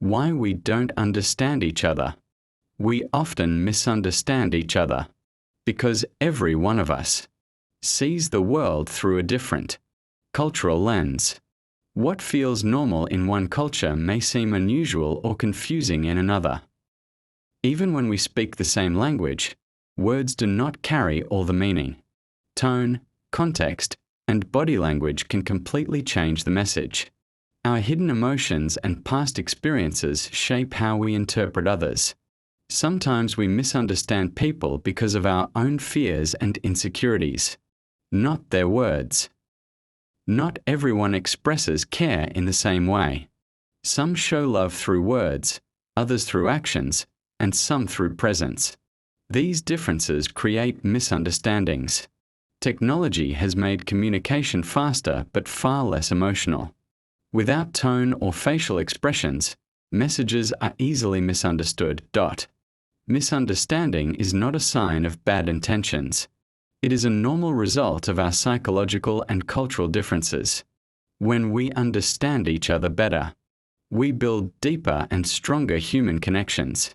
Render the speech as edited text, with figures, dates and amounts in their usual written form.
Why we don't understand each other. We often misunderstand each other because every one of us sees the world through a different cultural lens. What feels normal in one culture may seem unusual or confusing in another. Even when we speak the same language, words do not carry all the meaning. Tone, context, and body language can completely change the message. Our hidden emotions and past experiences shape how we interpret others. Sometimes we misunderstand people because of our own fears and insecurities, not their words. Not everyone expresses care in the same way. Some show love through words, others through actions, and some through presence. These differences create misunderstandings. Technology has made communication faster but far less emotional. Without tone or facial expressions, messages are easily misunderstood. Misunderstanding is not a sign of bad intentions. It is a normal result of our psychological and cultural differences. When we understand each other better, we build deeper and stronger human connections.